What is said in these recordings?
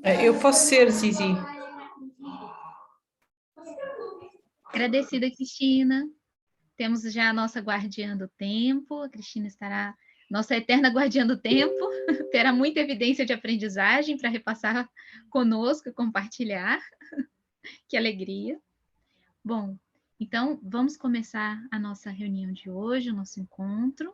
Eu posso ser, Zizi. Agradecida, Cristina. Temos já a nossa guardiã do tempo. A Cristina estará, nossa eterna guardiã do tempo, terá muita evidência de aprendizagem para repassar conosco, compartilhar. Que alegria. Bom, então vamos começar a nossa reunião de hoje, o nosso encontro.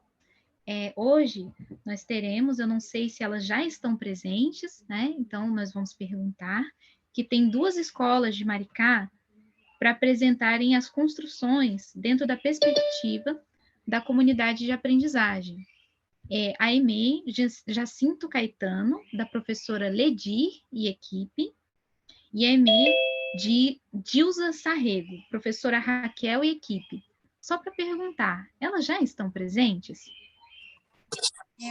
Hoje nós teremos, eu não sei se elas já estão presentes, né? Então nós vamos perguntar, que tem 2 escolas de Maricá para apresentarem as construções dentro da perspectiva da comunidade de aprendizagem. A EMEI Jacinto Caetano, da professora Ledir e equipe, e a EMEI de Dilza Sarrego, professora Raquel e equipe. Só para perguntar, elas já estão presentes?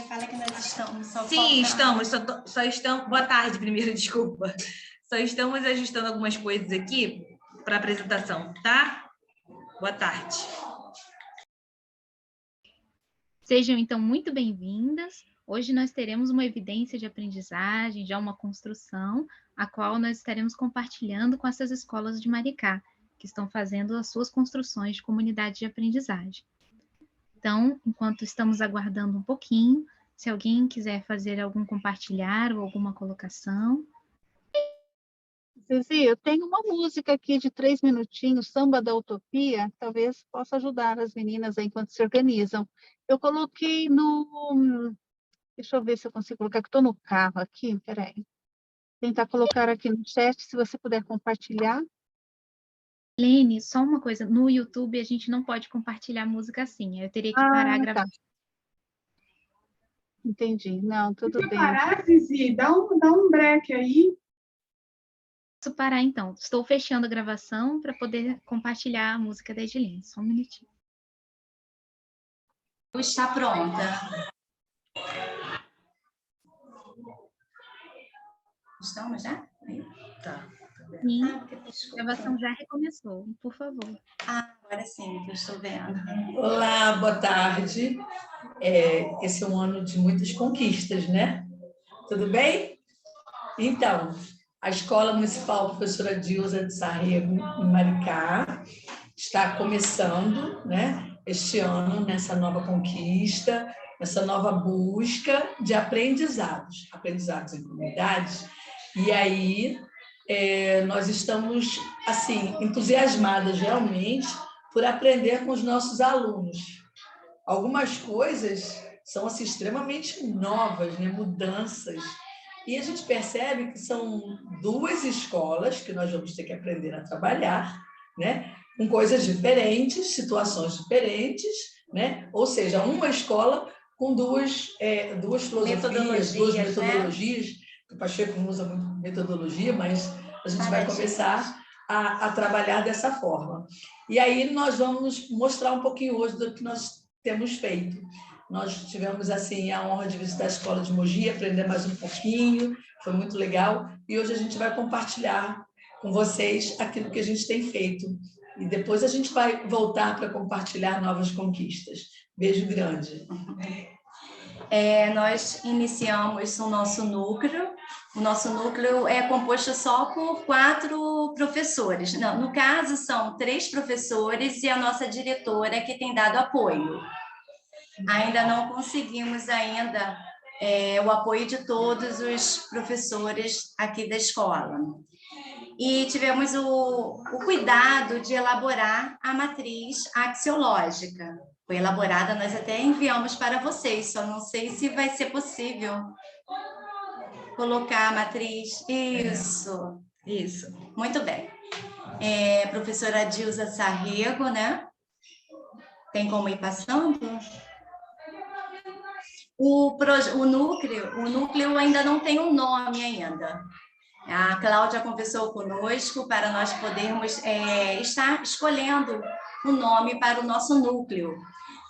Fala que nós estamos. Sim, estamos. Só estamos. Boa tarde, primeiro, desculpa. Só estamos ajustando algumas coisas aqui para a apresentação, tá? Boa tarde. Sejam, então, muito bem-vindas. Hoje nós teremos uma evidência de aprendizagem, já uma construção, a qual nós estaremos compartilhando com essas escolas de Maricá, que estão fazendo as suas construções de comunidade de aprendizagem. Então, enquanto estamos aguardando um pouquinho, se alguém quiser fazer algum compartilhar ou alguma colocação. Zizi, eu tenho uma música aqui de 3 minutinhos, Samba da Utopia, talvez possa ajudar as meninas aí enquanto se organizam. Eu coloquei no... Deixa eu ver se eu consigo colocar, que estou no carro aqui, peraí. Tentar colocar aqui no chat, se você puder compartilhar. Lene, só uma coisa, no YouTube a gente não pode compartilhar música assim, eu teria que parar a gravação. Tá. Entendi, não, tudo bem. Parar, Zizi, dá um break aí. Posso parar então, estou fechando a gravação para poder compartilhar a música da Edilene, só um minutinho. Está pronta. Estamos já? Tá. Sim, a gravação já recomeçou, por favor. Agora sim, que eu estou vendo. Olá, boa tarde. Esse é um ano de muitas conquistas, né? Tudo bem? Então, a Escola Municipal Professora Dilza de Sarrego, em Maricá, está começando, né, este ano nessa nova conquista, nessa nova busca de aprendizados em comunidades. E aí, nós estamos, assim, entusiasmadas realmente por aprender com os nossos alunos. Algumas coisas são, assim, extremamente novas, né? Mudanças. E a gente percebe que são 2 escolas que nós vamos ter que aprender a trabalhar, né? Com coisas diferentes, situações diferentes, né? Ou seja, uma escola com duas filosofias, 2 metodologias, né? O Pacheco não usa muito metodologia, mas a gente vai começar a trabalhar dessa forma. E aí nós vamos mostrar um pouquinho hoje do que nós temos feito. Nós tivemos, assim, a honra de visitar a Escola de Mogi, aprender mais um pouquinho, foi muito legal. E hoje a gente vai compartilhar com vocês aquilo que a gente tem feito. E depois a gente vai voltar para compartilhar novas conquistas. Beijo grande. Nós iniciamos o nosso núcleo. O nosso núcleo é composto só por 4 professores. Não, no caso, são 3 professores e a nossa diretora que tem dado apoio. Ainda não conseguimos o apoio de todos os professores aqui da escola. E tivemos o cuidado de elaborar a matriz axiológica. Foi elaborada, nós até enviamos para vocês, só não sei se vai ser possível colocar a matriz. Isso. Muito bem. Professora Dilza Sarrego, né? Tem como ir passando? O núcleo ainda não tem um nome ainda. A Cláudia conversou conosco para nós podermos estar escolhendo um nome para o nosso núcleo.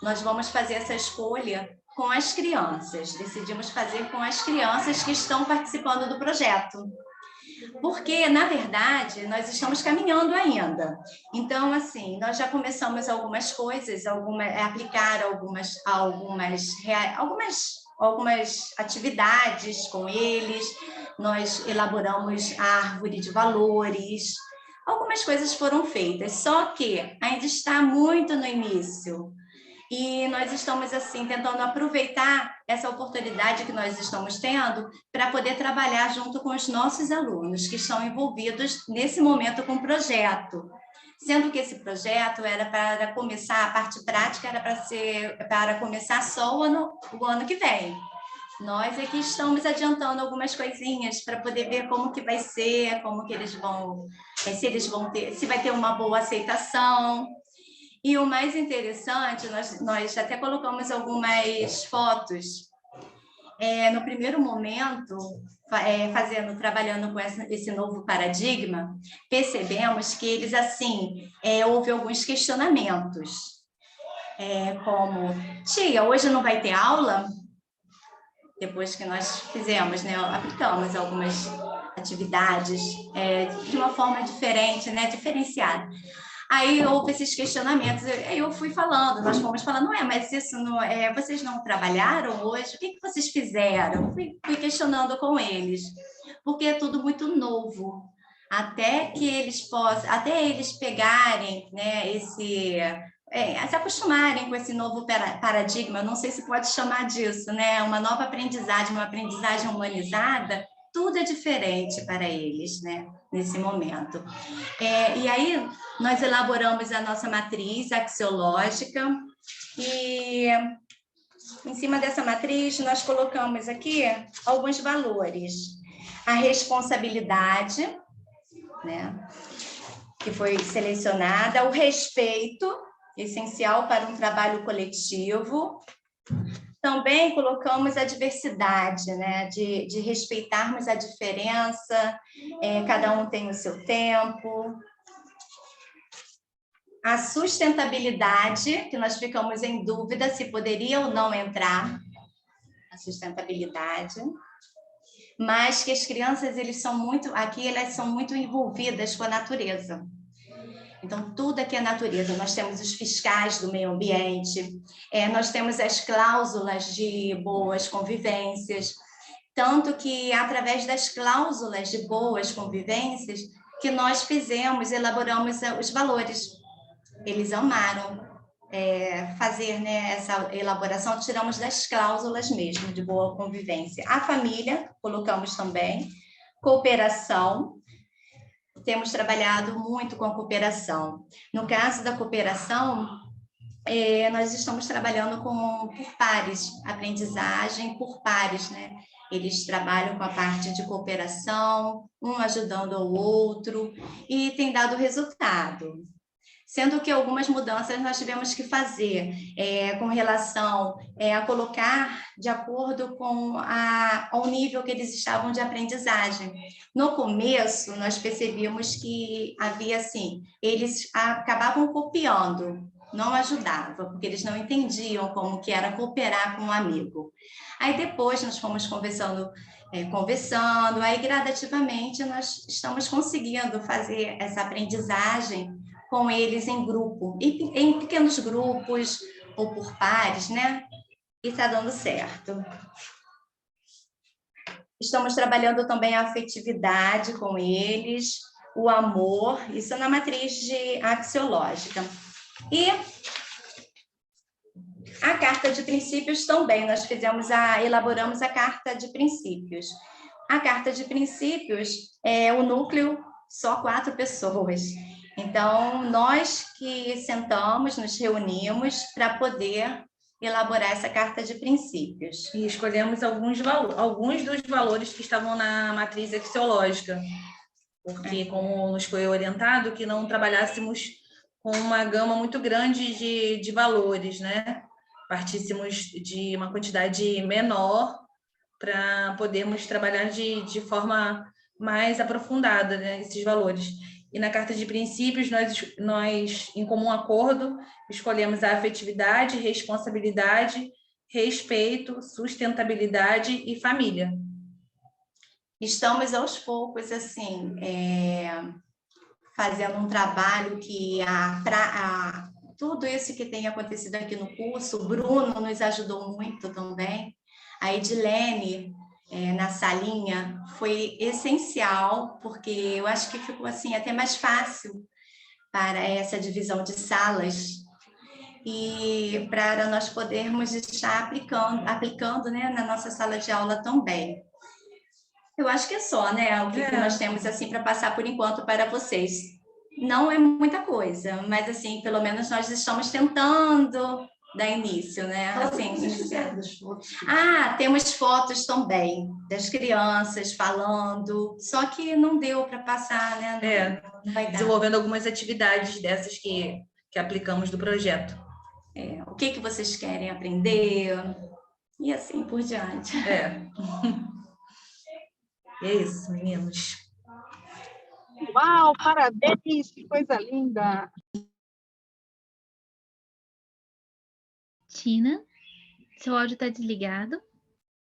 Nós vamos fazer essa escolha com as crianças. Decidimos fazer com as crianças que estão participando do projeto. Porque, na verdade, nós estamos caminhando ainda. Então, assim, nós já começamos algumas coisas, aplicar algumas algumas atividades com eles, nós elaboramos a árvore de valores, algumas coisas foram feitas, só que ainda está muito no início. E nós estamos, assim, tentando aproveitar essa oportunidade que nós estamos tendo para poder trabalhar junto com os nossos alunos que estão envolvidos nesse momento com o projeto. Sendo que esse projeto era para começar, a parte prática era para começar só o ano que vem. Nós aqui estamos adiantando algumas coisinhas para poder ver como que vai ser, como que eles vão, se eles vão ter, se vai ter uma boa aceitação. E o mais interessante, nós até colocamos algumas fotos. No primeiro momento, trabalhando com esse novo paradigma, percebemos que eles, assim, houve alguns questionamentos. Como, tia, hoje não vai ter aula? Depois que nós fizemos, né, aplicamos algumas atividades de uma forma diferente, né, diferenciada. Aí houve esses questionamentos, eu fui falando, nós fomos falando, mas isso não vocês não trabalharam hoje? O que vocês fizeram? Fui questionando com eles, porque é tudo muito novo, até eles pegarem, né, se acostumarem com esse novo paradigma, não sei se pode chamar disso, né, uma nova aprendizagem, uma aprendizagem humanizada, tudo é diferente para eles, né, nesse momento. E aí, nós elaboramos a nossa matriz axiológica e, em cima dessa matriz, nós colocamos aqui alguns valores. A responsabilidade, né, que foi selecionada, o respeito, essencial para um trabalho coletivo. Também colocamos a diversidade, né? De respeitarmos a diferença, cada um tem o seu tempo. A sustentabilidade, que nós ficamos em dúvida se poderia ou não entrar, a sustentabilidade. Mas que as crianças, elas são muito envolvidas com a natureza. Então, tudo aqui é natureza. Nós temos os fiscais do meio ambiente, nós temos as cláusulas de boas convivências, tanto que, através das cláusulas de boas convivências, que nós elaboramos os valores. Eles amaram fazer, né, essa elaboração, tiramos das cláusulas mesmo, de boa convivência. A família, colocamos também, cooperação, temos trabalhado muito com a cooperação. No caso da cooperação, nós estamos trabalhando por pares, aprendizagem por pares, né? Eles trabalham com a parte de cooperação, um ajudando ao outro, e tem dado resultado. Sendo que algumas mudanças nós tivemos que fazer com relação a colocar de acordo com ao nível que eles estavam de aprendizagem. No começo, nós percebíamos que havia, assim, eles acabavam copiando, não ajudava, porque eles não entendiam como que era cooperar com um amigo. Aí depois nós fomos conversando, aí gradativamente nós estamos conseguindo fazer essa aprendizagem com eles em grupo, em pequenos grupos ou por pares, né? E está dando certo. Estamos trabalhando também a afetividade com eles, o amor, isso na matriz axiológica. E a carta de princípios também, nós elaboramos a carta de princípios. A carta de princípios é o núcleo, só 4 pessoas. Então, nós que sentamos, nos reunimos para poder elaborar essa carta de princípios. E escolhemos alguns dos valores que estavam na matriz axiológica, porque como nos foi orientado, que não trabalhássemos com uma gama muito grande de valores, né? Partíssemos de uma quantidade menor para podermos trabalhar de forma mais aprofundada, né, esses valores. E na carta de princípios, nós, em comum acordo, escolhemos a afetividade, responsabilidade, respeito, sustentabilidade e família. Estamos, aos poucos, assim, fazendo um trabalho que tudo isso que tem acontecido aqui no curso, o Bruno nos ajudou muito também A Edilene, na salinha, foi essencial, porque eu acho que ficou assim até mais fácil para essa divisão de salas e para nós podermos estar aplicando, né, na nossa sala de aula também. Eu acho que é só, né, o que nós temos assim para passar por enquanto para vocês. Não é muita coisa, mas assim, pelo menos nós estamos tentando dar início, né? Assim, temos fotos também das crianças falando, só que não deu para passar, né? Não vai dar. Desenvolvendo algumas atividades dessas que aplicamos do projeto. O que vocês querem aprender e assim por diante. E é isso, meninos. Uau, parabéns, que coisa linda! Tina, seu áudio está desligado.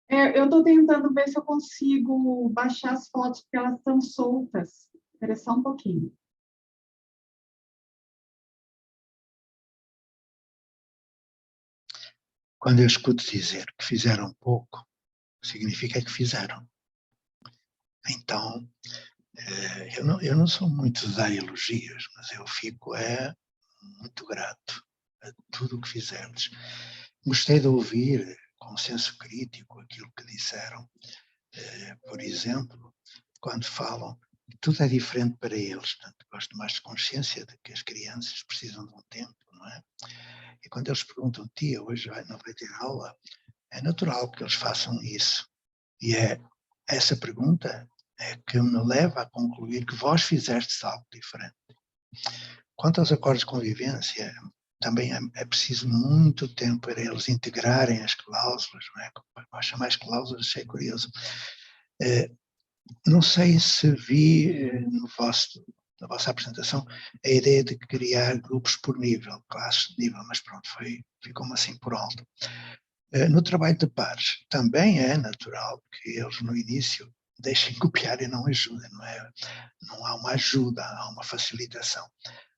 Eu estou tentando ver se eu consigo baixar as fotos, porque elas estão soltas. Espera só um pouquinho. Quando eu escuto dizer que fizeram pouco, significa que fizeram. Então, eu não sou muito de dar elogios, mas eu fico muito grato a tudo o que fizerdes. Gostei de ouvir com senso crítico aquilo que disseram. Por exemplo, quando falam que tudo é diferente para eles, portanto, gosto mais de consciência de que as crianças precisam de um tempo, não é? E quando eles perguntam, tia, hoje não vai ter aula, é natural que eles façam isso. E essa pergunta é que me leva a concluir que vós fizestes algo diferente. Quanto aos acordos de convivência, também é preciso muito tempo para eles integrarem as cláusulas, não é? Vós chamais cláusulas, achei curioso. Não sei se vi na vossa apresentação a ideia de criar grupos por nível, classes de nível, mas pronto, ficou-me assim por alto. No trabalho de pares, também é natural que eles no início deixem copiar e não ajudem, não é? Não há uma ajuda, há uma facilitação.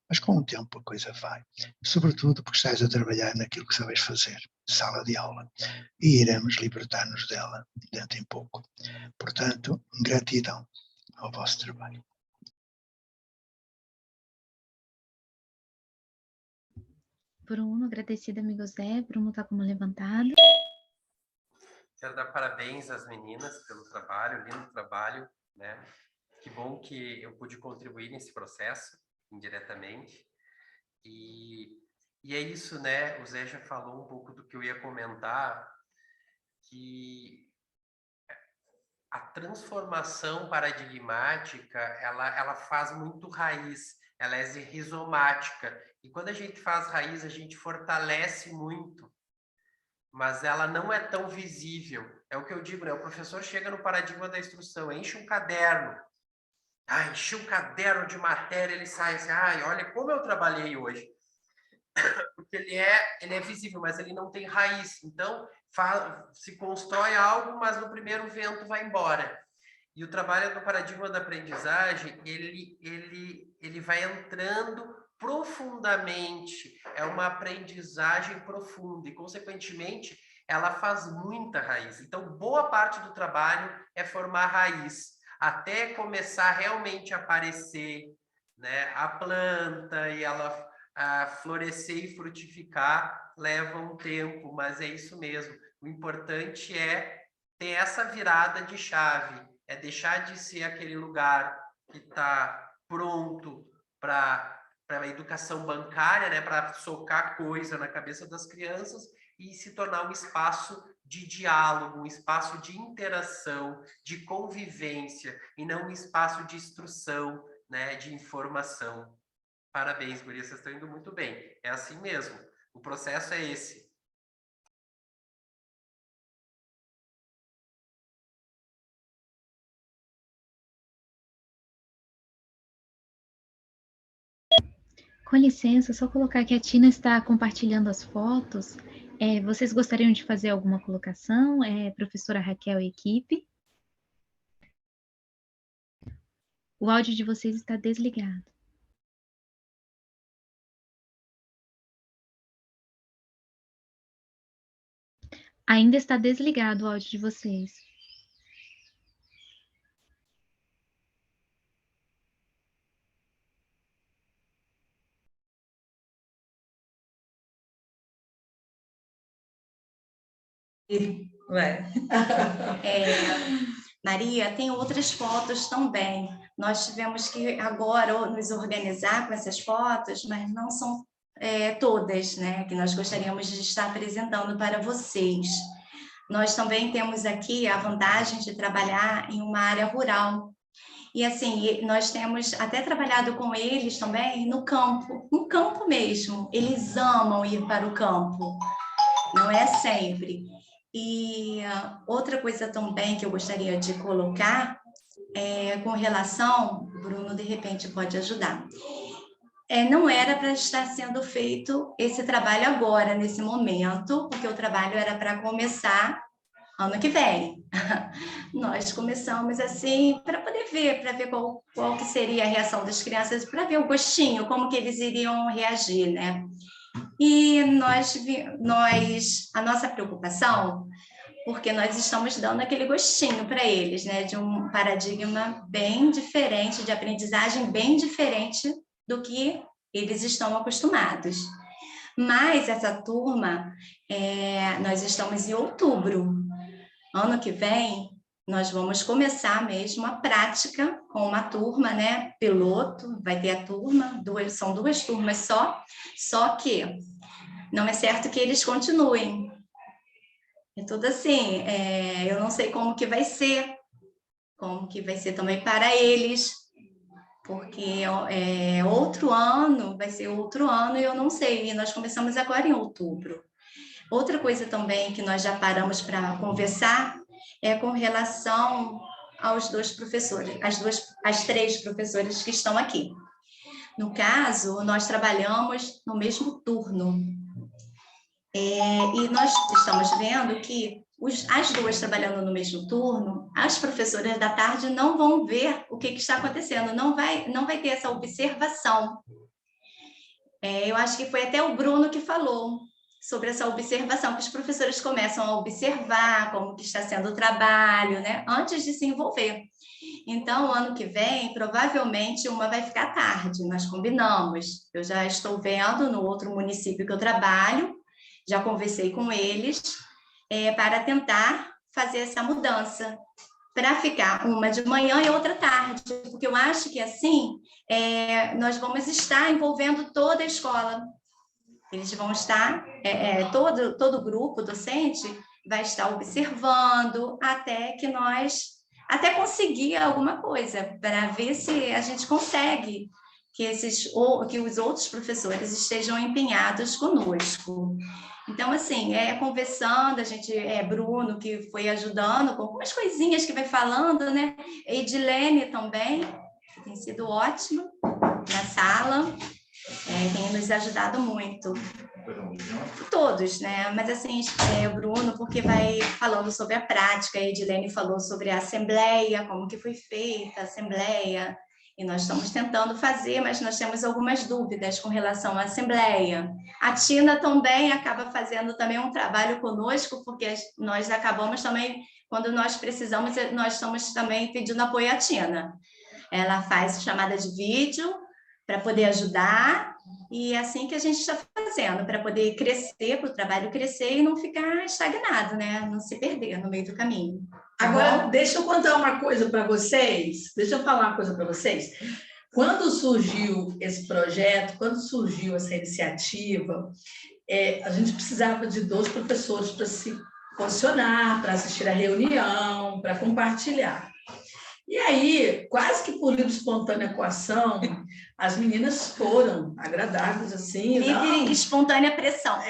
Mas com o tempo a coisa vai. Sobretudo porque estás a trabalhar naquilo que sabes fazer, sala de aula. E iremos libertar-nos dela dentro em pouco. Portanto, gratidão ao vosso trabalho. Bruno, agradecida, amigo Zé. Bruno está como levantado. Quero dar parabéns às meninas pelo trabalho, lindo trabalho, né? Que bom que eu pude contribuir nesse processo, indiretamente. E é isso, né? O Zé já falou um pouco do que eu ia comentar, que a transformação paradigmática, ela faz muito raiz, ela é rizomática. E quando a gente faz raiz, a gente fortalece muito, mas ela não é tão visível. É o que eu digo, né? O professor chega no paradigma da instrução, enche um caderno. Enchi um caderno de matéria, ele sai assim, olha como eu trabalhei hoje. Porque ele é visível, mas ele não tem raiz. Então, se constrói algo, mas no primeiro vento vai embora. E o trabalho do paradigma da aprendizagem, ele vai entrando profundamente. É uma aprendizagem profunda e, consequentemente, ela faz muita raiz. Então, boa parte do trabalho é formar raiz, até começar realmente a aparecer, né, a planta e ela florescer e frutificar leva um tempo, mas é isso mesmo. O importante é ter essa virada de chave, é deixar de ser aquele lugar que está pronto para a educação bancária, né, para socar coisa na cabeça das crianças e se tornar um espaço de diálogo, um espaço de interação, de convivência, e não um espaço de instrução, né, de informação. Parabéns, gurias, vocês estão indo muito bem. É assim mesmo. O processo é esse. Com licença, só colocar que a Tina está compartilhando as fotos. Vocês gostariam de fazer alguma colocação? Professora Raquel e equipe. O áudio de vocês está desligado. Ainda está desligado o áudio de vocês. Vai. Maria, tem outras fotos também. Nós tivemos que agora nos organizar com essas fotos, mas não são todas, né, que nós gostaríamos de estar apresentando para vocês. Nós também temos aqui a vantagem de trabalhar em uma área rural. E assim, nós temos até trabalhado com eles também no campo mesmo. Eles amam ir para o campo, não é sempre. E outra coisa também que eu gostaria de colocar é com relação, Bruno de repente pode ajudar, não era para estar sendo feito esse trabalho agora, nesse momento, porque o trabalho era para começar ano que vem. Nós começamos assim, para poder ver, para ver qual que seria a reação das crianças, para ver o gostinho, como que eles iriam reagir, né? E a nossa preocupação, porque nós estamos dando aquele gostinho para eles, né? De um paradigma bem diferente, de aprendizagem bem diferente do que eles estão acostumados. Mas essa turma, nós estamos em outubro. Ano que vem, nós vamos começar mesmo a prática com uma turma, né? Piloto, vai ter a turma, são 2 turmas só que não é certo que eles continuem. É tudo assim, eu não sei como que vai ser também para eles, porque outro ano, vai ser outro ano e eu não sei, e nós começamos agora em outubro. Outra coisa também que nós já paramos para conversar é com relação aos 2 professores, as 3 professoras que estão aqui. No caso, nós trabalhamos no mesmo turno. E nós estamos vendo que as 2 trabalhando no mesmo turno, as professoras da tarde não vão ver o que está acontecendo, não vai ter essa observação. Eu acho que foi até o Bruno que falou sobre essa observação, que os professores começam a observar como que está sendo o trabalho, né, antes de se envolver. Então, ano que vem, provavelmente, uma vai ficar à tarde, nós combinamos. Eu já estou vendo no outro município que eu trabalho, já conversei com eles, para tentar fazer essa mudança, para ficar uma de manhã e outra tarde, porque eu acho que assim, nós vamos estar envolvendo toda a escola. Eles vão estar, todo o grupo docente vai estar observando até conseguir alguma coisa, para ver se a gente consegue que os outros professores estejam empenhados conosco. Então, assim, conversando, Bruno, que foi ajudando com algumas coisinhas que vai falando, né? Edilene também, que tem sido ótima na sala, tem nos ajudado muito. Todos, né? Mas, assim, o Bruno, porque vai falando sobre a prática, a Edilene falou sobre a assembleia, como que foi feita a assembleia, e nós estamos tentando fazer, mas nós temos algumas dúvidas com relação à assembleia. A Tina também acaba fazendo também um trabalho conosco, porque nós acabamos também, quando nós precisamos, nós estamos também pedindo apoio à Tina. Ela faz chamada de vídeo para poder ajudar, e é assim que a gente está fazendo, para poder crescer, para o trabalho crescer e não ficar estagnado, né? Não se perder no meio do caminho. Agora, deixa eu contar uma coisa para vocês, deixa eu falar uma coisa para vocês. Quando surgiu esse projeto, quando surgiu essa iniciativa, a gente precisava de 2 professores para se posicionar, para assistir a reunião, para compartilhar. E aí, quase que por livre espontânea coação, as meninas foram agradáveis, assim. Livre espontânea pressão.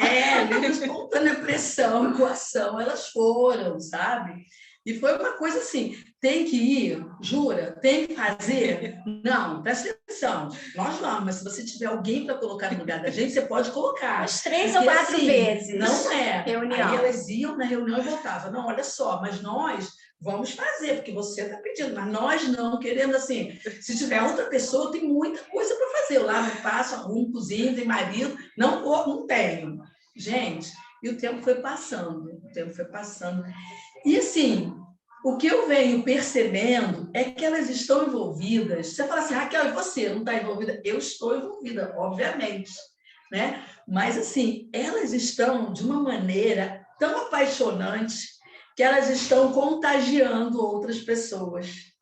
Livre espontânea pressão, coação, elas foram, sabe? E foi uma coisa assim, tem que ir, jura? Tem que fazer? Não, presta atenção, nós vamos, mas se você tiver alguém para colocar no lugar da gente, você pode colocar. As 3 ou 4 assim, vezes. Não é. Reunião. Aí elas iam na reunião e voltavam. Não, olha só, mas nós vamos fazer, porque você está pedindo, mas nós não queremos assim. Se tiver outra pessoa, tem muita coisa para fazer. Eu lá não faço, arrumo, cozinho, tem marido, não tenho. Gente, e o tempo foi passando. tempo foi passando. E, assim, o que eu venho percebendo é que elas estão envolvidas. Você fala assim, Raquel, e você não está envolvida? Eu estou envolvida, obviamente, né? Mas, assim, elas estão de uma maneira tão apaixonante que elas estão contagiando outras pessoas.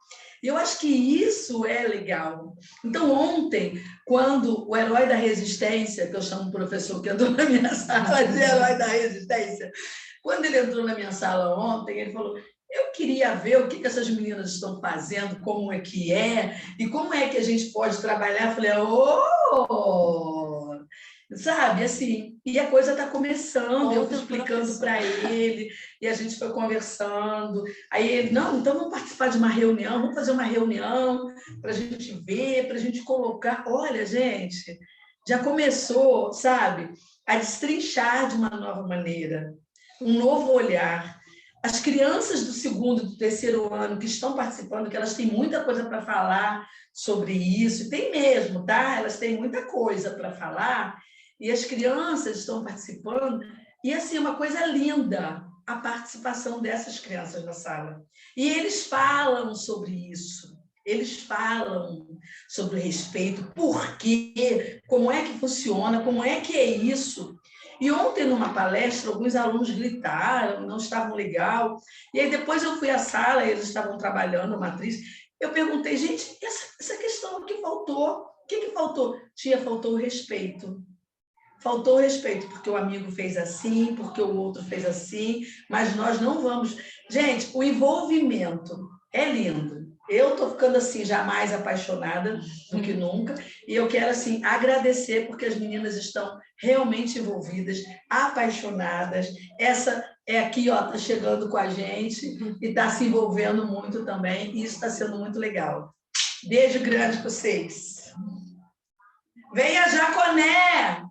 E eu acho que isso é legal. Então, ontem, quando o herói da resistência, que eu chamo o professor que entrou na minha sala de herói da resistência, quando ele entrou na minha sala ontem, ele falou, eu queria ver o que essas meninas estão fazendo, como é que é, e como é que a gente pode trabalhar. Eu falei, sabe, assim, e a coisa está começando, eu fui explicando para ele, e a gente foi conversando, aí ele, não, então vamos participar de uma reunião, vamos fazer uma reunião para a gente ver, para a gente colocar, olha, gente, já começou, sabe, a destrinchar de uma nova maneira, um novo olhar. As crianças do segundo e do terceiro ano que estão participando, que elas têm muita coisa para falar sobre isso, tem mesmo, tá? Elas têm muita coisa para falar, e as crianças estão participando, e assim, uma coisa linda, a participação dessas crianças na sala. E eles falam sobre isso, eles falam sobre o respeito, por quê, como é que funciona, como é que é isso. E ontem, numa palestra, alguns alunos gritaram, não estavam legal, e aí depois eu fui à sala, eles estavam trabalhando a matriz, eu perguntei, gente, essa questão, o que faltou? O que faltou? Tia, faltou o respeito. Faltou o respeito, porque o amigo fez assim, porque o outro fez assim, mas nós não vamos... Gente, o envolvimento é lindo. Eu estou ficando assim, já mais apaixonada do que nunca, e eu quero assim agradecer, porque as meninas estão realmente envolvidas, apaixonadas. Essa é aqui, ó, está chegando com a gente e está se envolvendo muito também, e isso está sendo muito legal. Beijo grande para vocês. Venha, Jaconé!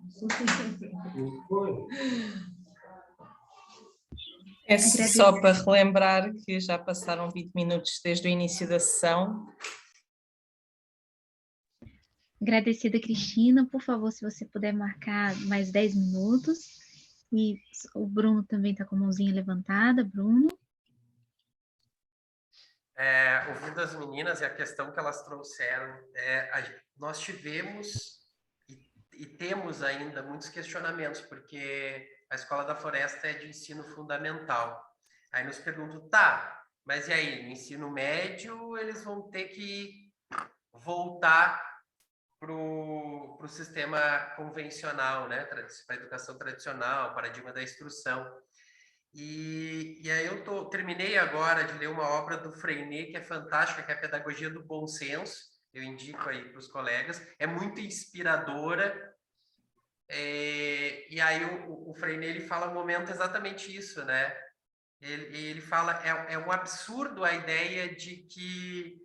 É só para relembrar que já passaram 20 minutos desde o início da sessão. Agradecida, Cristina. Por favor, se você puder marcar mais 10 minutos. E o Bruno também está com a mãozinha levantada. Bruno? Ouvindo as meninas e a questão que elas trouxeram, nós tivemos e temos ainda muitos questionamentos, porque a Escola da Floresta é de ensino fundamental. Aí nos perguntam, tá, mas e aí, no ensino médio eles vão ter que voltar para o sistema convencional, né, para a educação tradicional, paradigma da instrução. E aí eu terminei agora de ler uma obra do Freinet, que é fantástica, que é a Pedagogia do Bom Senso, eu indico aí para os colegas, é muito inspiradora, e aí o Freinet, ele fala um momento exatamente isso, né? Ele fala, é um absurdo a ideia de que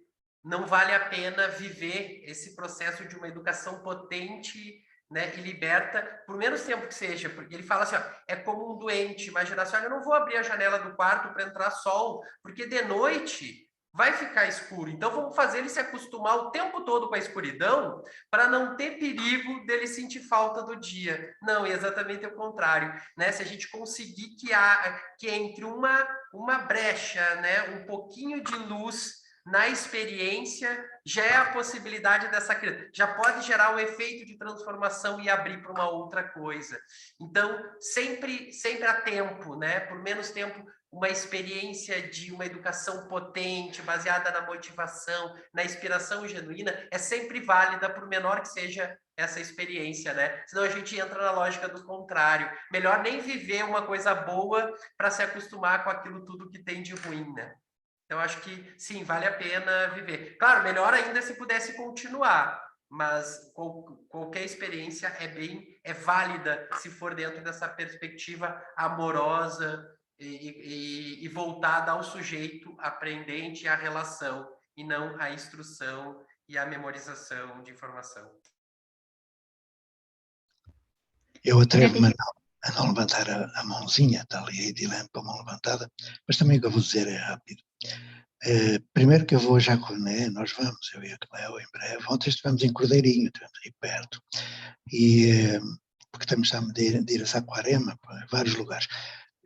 não vale a pena viver esse processo de uma educação potente, né, e liberta, por menos tempo que seja, porque ele fala assim, ó, é como um doente, imagina assim, eu não vou abrir a janela do quarto para entrar sol, porque de noite vai ficar escuro, então vamos fazer ele se acostumar o tempo todo com a escuridão para não ter perigo dele sentir falta do dia. Não, é exatamente o contrário, né? Se a gente conseguir que entre uma brecha, né, um pouquinho de luz na experiência, já é a possibilidade dessa criança, já pode gerar um efeito de transformação e abrir para uma outra coisa. Então, sempre há tempo, né? Por menos tempo, uma experiência de uma educação potente, baseada na motivação, na inspiração genuína, é sempre válida, por menor que seja essa experiência, né? Senão a gente entra na lógica do contrário. Melhor nem viver uma coisa boa para se acostumar com aquilo tudo que tem de ruim, né? Então, acho que, sim, vale a pena viver. Claro, melhor ainda se pudesse continuar, mas qualquer experiência é válida se for dentro dessa perspectiva amorosa e voltada ao sujeito aprendente, à relação, e não à instrução e à memorização de informação. Eu atrevo-me a não levantar a mãozinha, está ali a Edilene com a mão levantada, mas também o que eu vou dizer é rápido. Primeiro que eu vou a Jaconé, nós vamos, eu e a Cleo em breve. Ontem estivemos em Cordeirinho, estivemos aí perto, e, porque estamos a de ir a Saquarema, para vários lugares.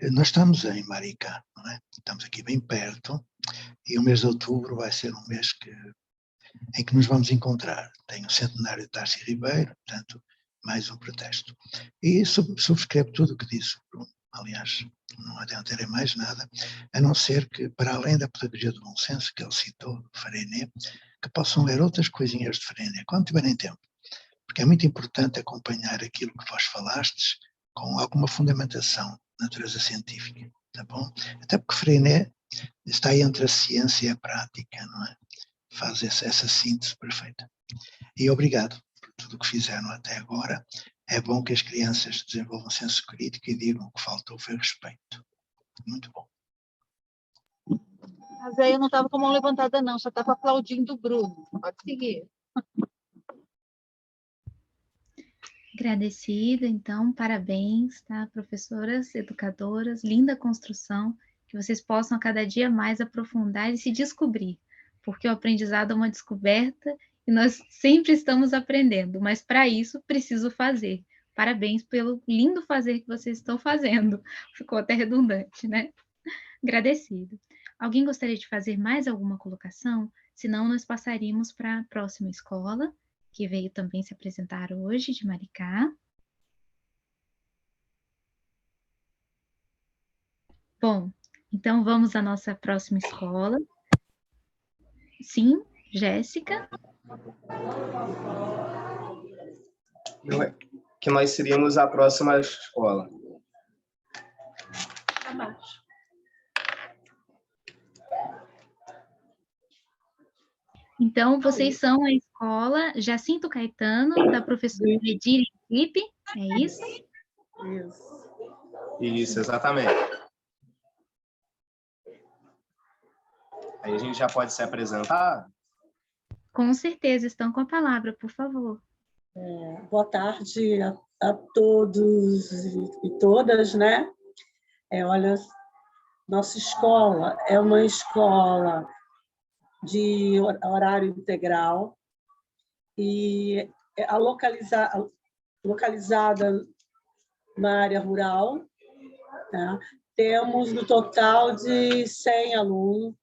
Nós estamos em Maricá, não é? Estamos aqui bem perto, e o mês de outubro vai ser um mês em que nos vamos encontrar. Tem o centenário de Darcy Ribeiro, portanto, mais um pretexto. E subscrevo tudo o que disse o Bruno. Aliás, não adiantarei mais nada, a não ser que, para além da pedagogia do bom senso que ele citou, Freinet, que possam ler outras coisinhas de Freinet, quando tiverem tempo. Porque é muito importante acompanhar aquilo que vós falastes com alguma fundamentação de natureza científica, tá bom? Até porque Freinet está entre a ciência e a prática, não é? Faz essa síntese perfeita. E obrigado por tudo o que fizeram até agora. É bom que as crianças desenvolvam senso crítico e digam o que faltou foi respeito. Muito bom. Mas aí eu não estava com a mão levantada, não, só estava aplaudindo o Bruno. Pode seguir. Agradecida, então, parabéns, tá? Professoras, educadoras, linda construção, que vocês possam a cada dia mais aprofundar e se descobrir, porque o aprendizado é uma descoberta e nós sempre estamos aprendendo, mas para isso preciso fazer. Parabéns pelo lindo fazer que vocês estão fazendo. Ficou até redundante, né? Agradecido. Alguém gostaria de fazer mais alguma colocação? Senão, nós passaríamos para a próxima escola, que veio também se apresentar hoje, de Maricá. Bom, então vamos à nossa próxima escola. Sim, Jéssica? Que nós seríamos a próxima escola. Abaixo. Então, vocês são a escola Jacinto Caetano, da professora Edile Felipe, é isso? Isso, exatamente. Aí a gente já pode se apresentar? Com certeza, estão com a palavra, por favor. Boa tarde a todos e todas, né? Olha, nossa escola é uma escola de horário integral e é localizada na área rural, tá? Temos no total de 100 alunos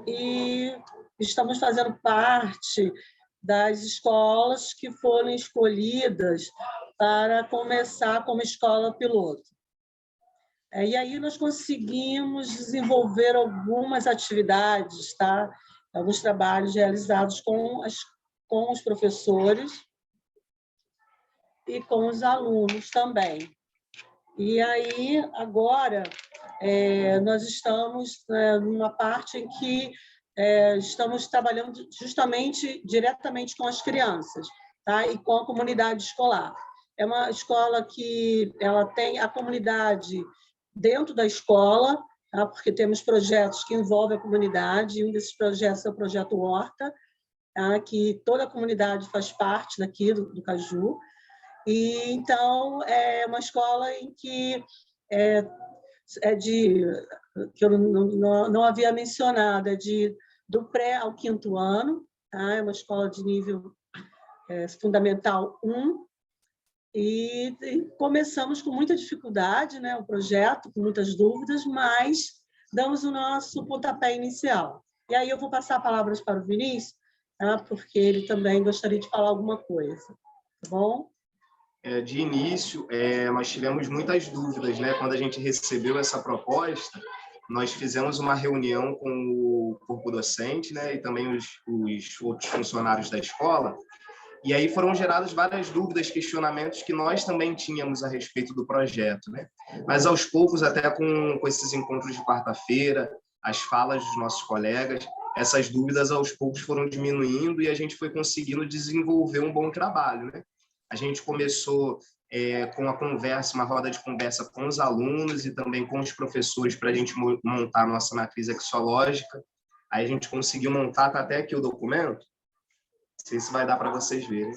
e estamos fazendo parte das escolas que foram escolhidas para começar como escola piloto. E aí nós conseguimos desenvolver algumas atividades, tá? Alguns trabalhos realizados com os professores e com os alunos também. E aí, agora, nós estamos numa parte em que estamos trabalhando justamente, diretamente com as crianças, tá? E com a comunidade escolar. É uma escola que ela tem a comunidade dentro da escola, tá? Porque temos projetos que envolvem a comunidade, e um desses projetos é o Projeto Horta, tá? Que toda a comunidade faz parte daqui do Caju. E, então, é uma escola em que que eu não havia mencionado, do pré ao 5º ano, tá? É uma escola de nível fundamental 1, e começamos com muita dificuldade, né, o projeto, com muitas dúvidas, mas damos o nosso pontapé inicial. E aí eu vou passar palavras para o Vinícius, tá? Porque ele também gostaria de falar alguma coisa, tá bom? De início, nós tivemos muitas dúvidas, né? Quando a gente recebeu essa proposta, nós fizemos uma reunião com o corpo docente, né? E também os outros funcionários da escola, e aí foram geradas várias dúvidas, questionamentos que nós também tínhamos a respeito do projeto, né? Mas aos poucos, até com esses encontros de quarta-feira, as falas dos nossos colegas, essas dúvidas aos poucos foram diminuindo e a gente foi conseguindo desenvolver um bom trabalho, né? A gente começou com a conversa, uma roda de conversa com os alunos e também com os professores para a gente montar a nossa matriz axiológica. Aí a gente conseguiu montar, tá até aqui o documento, não sei se vai dar para vocês verem,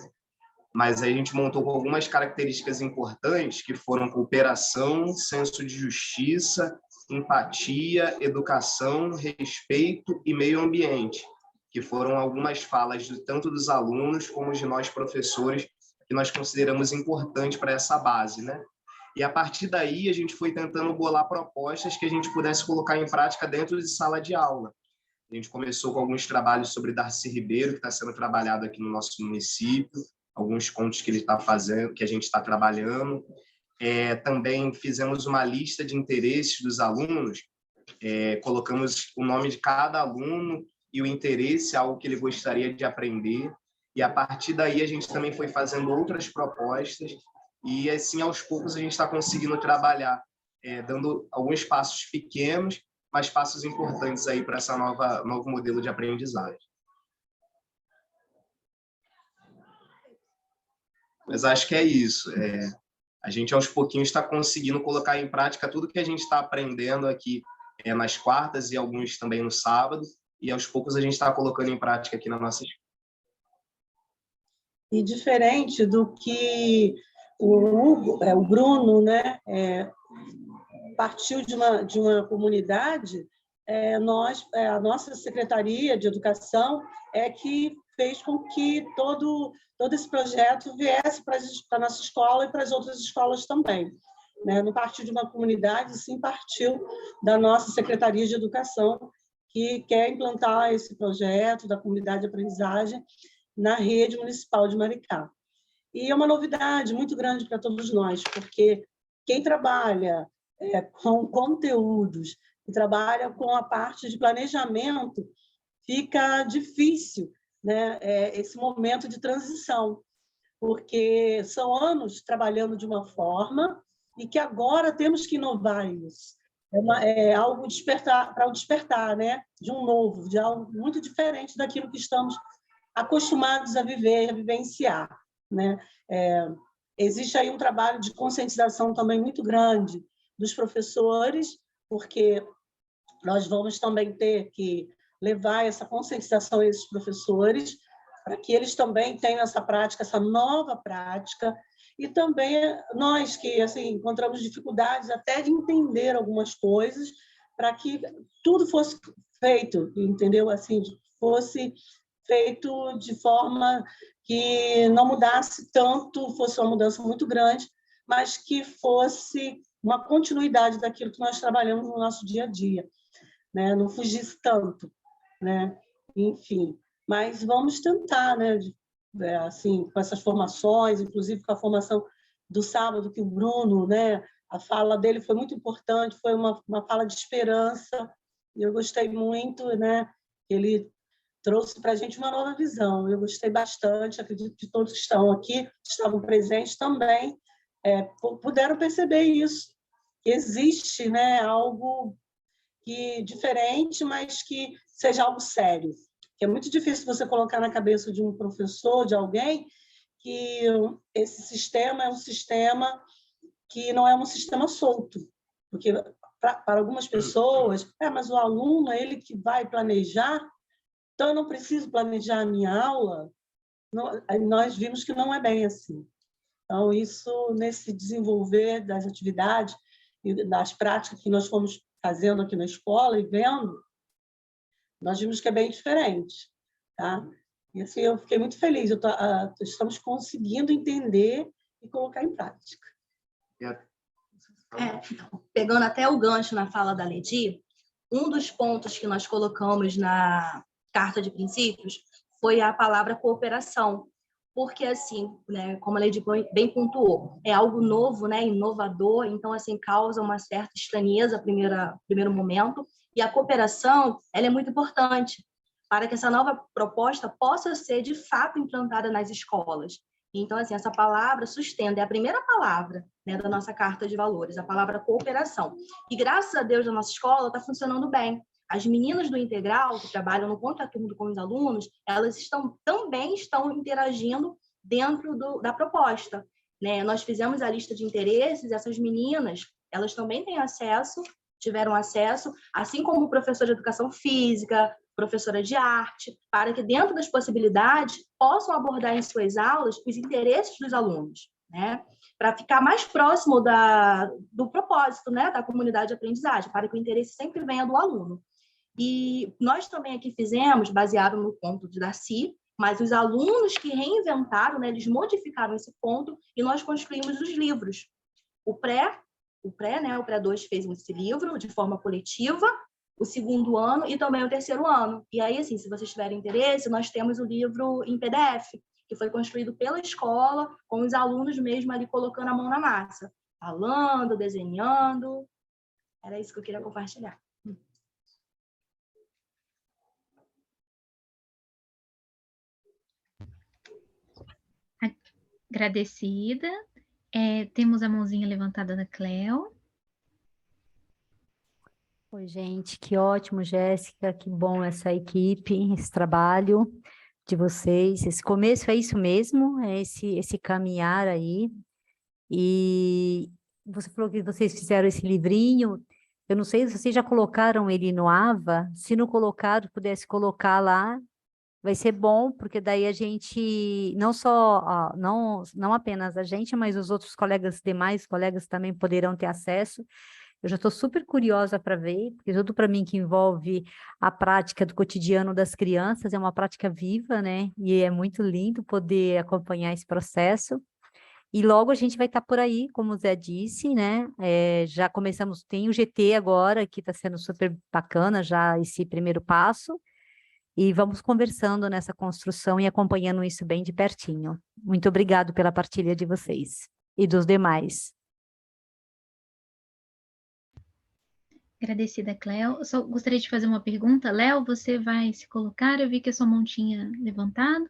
mas aí a gente montou com algumas características importantes que foram cooperação, senso de justiça, empatia, educação, respeito e meio ambiente, que foram algumas falas tanto dos alunos como de nós professores que nós consideramos importante para essa base, né? E a partir daí a gente foi tentando bolar propostas que a gente pudesse colocar em prática dentro de sala de aula. A gente começou com alguns trabalhos sobre Darcy Ribeiro, que está sendo trabalhado aqui no nosso município, alguns contos que ele está fazendo, que a gente está trabalhando. Também fizemos uma lista de interesses dos alunos, colocamos o nome de cada aluno e o interesse, algo que ele gostaria de aprender. E a partir daí a gente também foi fazendo outras propostas e assim aos poucos a gente está conseguindo trabalhar, dando alguns passos pequenos, mas passos importantes aí para essa novo modelo de aprendizagem. Mas acho que é isso. A gente aos pouquinhos está conseguindo colocar em prática tudo que a gente está aprendendo aqui nas quartas e alguns também no sábado, e aos poucos a gente está colocando em prática aqui na nossa escola. E diferente do que o Bruno, né, partiu de uma comunidade, a nossa Secretaria de Educação que fez com que todo esse projeto viesse para a nossa escola e para as outras escolas também. Né? Não partiu de uma comunidade, sim partiu da nossa Secretaria de Educação, que quer implantar esse projeto da comunidade de aprendizagem na rede municipal de Maricá. E é uma novidade muito grande para todos nós, porque quem trabalha com conteúdos, que trabalha com a parte de planejamento, fica difícil, né, esse momento de transição, porque são anos trabalhando de uma forma e que agora temos que inovar isso. É algo para o despertar, né, de um novo, de algo muito diferente daquilo que estamos acostumados a viver, a vivenciar. Né? Existe aí um trabalho de conscientização também muito grande dos professores, porque nós vamos também ter que levar essa conscientização a esses professores, para que eles também tenham essa prática, essa nova prática, e também nós que assim, encontramos dificuldades até de entender algumas coisas, para que tudo fosse feito, entendeu? Assim, fosse feito de forma que não mudasse tanto, fosse uma mudança muito grande, mas que fosse uma continuidade daquilo que nós trabalhamos no nosso dia a dia, né? Não fugisse tanto, né? Enfim, mas vamos tentar, né? Assim, com essas formações, inclusive com a formação do sábado que o Bruno, né? A fala dele foi muito importante, foi uma fala de esperança, e eu gostei muito, né? Ele trouxe para a gente uma nova visão. Eu gostei bastante, acredito que todos que estão aqui, estavam presentes também, puderam perceber isso, que existe, né, algo diferente, mas que seja algo sério. Que é muito difícil você colocar na cabeça de um professor, de alguém, que esse sistema é um sistema que não é um sistema solto. Porque, para algumas pessoas, mas o aluno é ele que vai planejar, então eu não preciso planejar a minha aula. Nós vimos que não é bem assim. Então, isso, nesse desenvolver das atividades e das práticas que nós fomos fazendo aqui na escola e vendo, nós vimos que é bem diferente. Tá? E assim, eu fiquei muito feliz. Estamos conseguindo entender e colocar em prática. Pegando até o gancho na fala da Ledi, um dos pontos que nós colocamos na Carta de Princípios foi a palavra cooperação, porque, assim, né, como a Ledi bem pontuou, é algo novo, né, inovador, então, assim, causa uma certa estranheza primeiro momento, e a cooperação, ela é muito importante para que essa nova proposta possa ser, de fato, implantada nas escolas. Então, assim, essa palavra sustenta, é a primeira palavra, né, da nossa Carta de Valores, a palavra cooperação. E, graças a Deus, a nossa escola está funcionando bem. As meninas do Integral, que trabalham no contraturno com os alunos, elas também estão interagindo dentro da proposta. Né? Nós fizemos a lista de interesses, essas meninas, elas também tiveram acesso, assim como o professor de educação física, professora de arte, para que dentro das possibilidades possam abordar em suas aulas os interesses dos alunos, né? Para ficar mais próximo do propósito, né? Da comunidade de aprendizagem, para que o interesse sempre venha do aluno. E nós também aqui fizemos, baseado no ponto de Darcy, mas os alunos que reinventaram, né, eles modificaram esse ponto e nós construímos os livros. o pré, né, o pré 2 fez esse livro de forma coletiva, o segundo ano e também o terceiro ano. E aí, assim, se vocês tiverem interesse, nós temos o livro em PDF, que foi construído pela escola, com os alunos mesmo ali colocando a mão na massa, falando, desenhando. Era isso que eu queria compartilhar. Agradecida. Temos a mãozinha levantada da Cleo. Oi, gente, que ótimo, Jéssica, que bom essa equipe, esse trabalho de vocês. Esse começo é isso mesmo, é esse caminhar aí. E você falou que vocês fizeram esse livrinho, eu não sei se vocês já colocaram ele no AVA, se não colocaram, pudesse colocar lá, vai ser bom, porque daí a gente, não apenas a gente, mas os outros colegas, demais colegas também poderão ter acesso. Eu já estou super curiosa para ver, porque tudo para mim que envolve a prática do cotidiano das crianças é uma prática viva, né? E é muito lindo poder acompanhar esse processo. E logo a gente vai estar por aí, como o Zé disse, né? Já começamos, tem o GT agora, que está sendo super bacana já esse primeiro passo. E vamos conversando nessa construção e acompanhando isso bem de pertinho. Muito obrigado pela partilha de vocês e dos demais. Agradecida, Cleo. Eu só gostaria de fazer uma pergunta. Léo, você vai se colocar? Eu vi que a sua mão tinha levantado.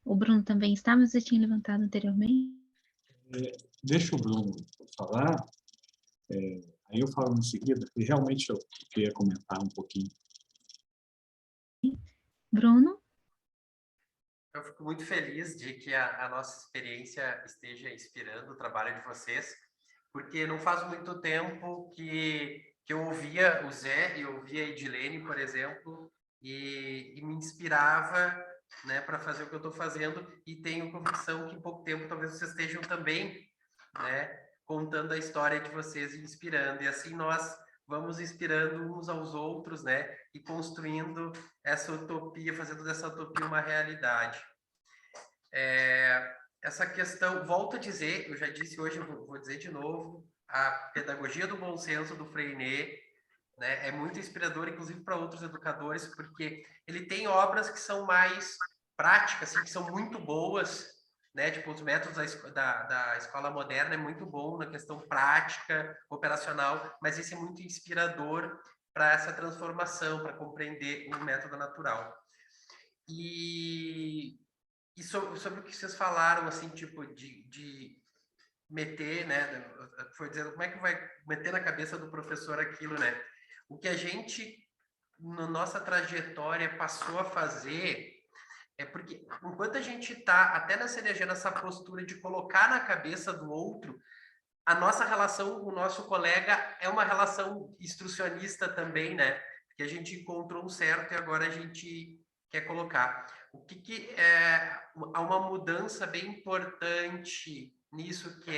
O Bruno também está, mas você tinha levantado anteriormente. Deixa o Bruno falar, aí eu falo em seguida, e realmente eu queria comentar um pouquinho. Bruno? Eu fico muito feliz de que a nossa experiência esteja inspirando o trabalho de vocês, porque não faz muito tempo que eu ouvia o Zé e eu ouvia a Edilene, por exemplo, e me inspirava, né, para fazer o que eu estou fazendo, e tenho convicção que em pouco tempo talvez vocês estejam também, né, contando a história de vocês e inspirando, e assim nós vamos inspirando uns aos outros, né, e construindo essa utopia, fazendo dessa utopia uma realidade. Essa questão, volto a dizer, eu já disse hoje, eu vou dizer de novo, a pedagogia do bom senso do Freinet, né, é muito inspiradora, inclusive para outros educadores, porque ele tem obras que são mais práticas, assim, que são muito boas, né, tipo os métodos da escola moderna é muito bom na questão prática, operacional, mas esse é muito inspirador para essa transformação, para compreender o método natural. E sobre o que vocês falaram, assim, tipo, de meter, né, foi dizendo, como é que vai meter na cabeça do professor aquilo, né? O que a gente, na nossa trajetória, passou a fazer é porque, enquanto a gente está até nessa energia, nessa postura de colocar na cabeça do outro, a nossa relação com o nosso colega é uma relação instrucionista também, né? Porque a gente encontrou um certo e agora a gente quer colocar. Há uma mudança bem importante nisso, que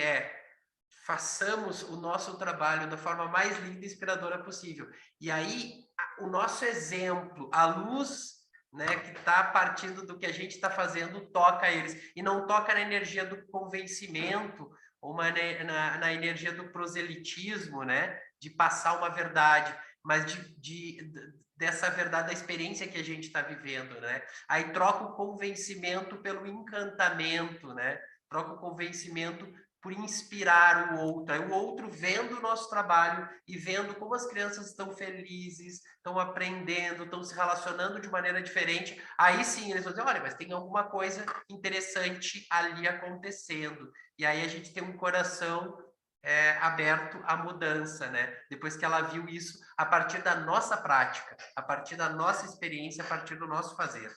façamos o nosso trabalho da forma mais linda e inspiradora possível. E aí, o nosso exemplo, a luz, né, que está partindo do que a gente está fazendo, toca eles. E não toca na energia do convencimento, ou na energia do proselitismo, né, de passar uma verdade, mas dessa verdade, da experiência que a gente está vivendo, né? Aí troca o convencimento pelo encantamento, né? Troca o convencimento por inspirar o outro. Aí o outro vendo o nosso trabalho e vendo como as crianças estão felizes, estão aprendendo, estão se relacionando de maneira diferente. Aí sim, eles vão dizer, olha, mas tem alguma coisa interessante ali acontecendo. E aí a gente tem um coração aberto à mudança, né? Depois que ela viu isso a partir da nossa prática, a partir da nossa experiência, a partir do nosso fazer.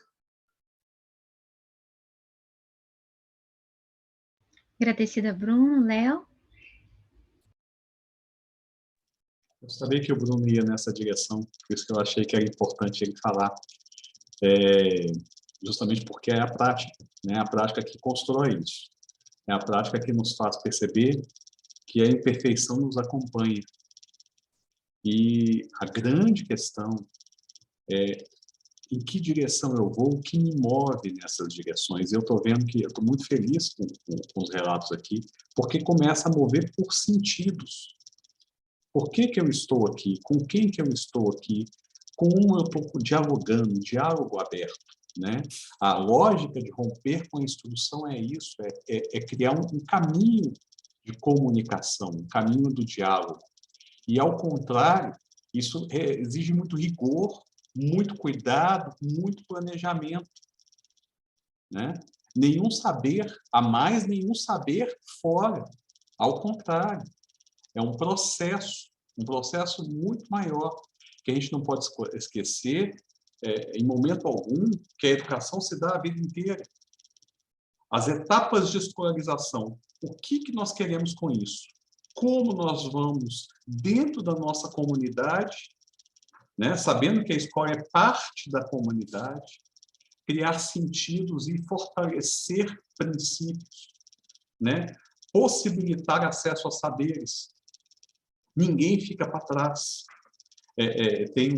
Agradecida, Bruno. Léo? Eu sabia que o Bruno ia nessa direção, por isso que eu achei que era importante ele falar, justamente porque é a prática, né? A prática que constrói isso. É a prática que nos faz perceber que a imperfeição nos acompanha. E a grande questão é em que direção eu vou, o que me move nessas direções. Eu estou vendo que eu estou muito feliz com os relatos aqui, porque começa a mover por sentidos. Por que que eu estou aqui? Com quem que eu estou aqui? Com um eu estou dialogando, diálogo aberto, né? A lógica de romper com a instrução é isso, é criar um caminho de comunicação, um caminho do diálogo. E, ao contrário, isso exige muito rigor, muito cuidado, muito planejamento, né? Nenhum saber a mais, nenhum saber fora. Ao contrário, é um processo muito maior, que a gente não pode esquecer, em momento algum, que a educação se dá a vida inteira. As etapas de escolarização, o que nós queremos com isso? Como nós vamos, dentro da nossa comunidade, né, sabendo que a escola é parte da comunidade, criar sentidos e fortalecer princípios, né? Possibilitar acesso a saberes. Ninguém fica para trás. Tem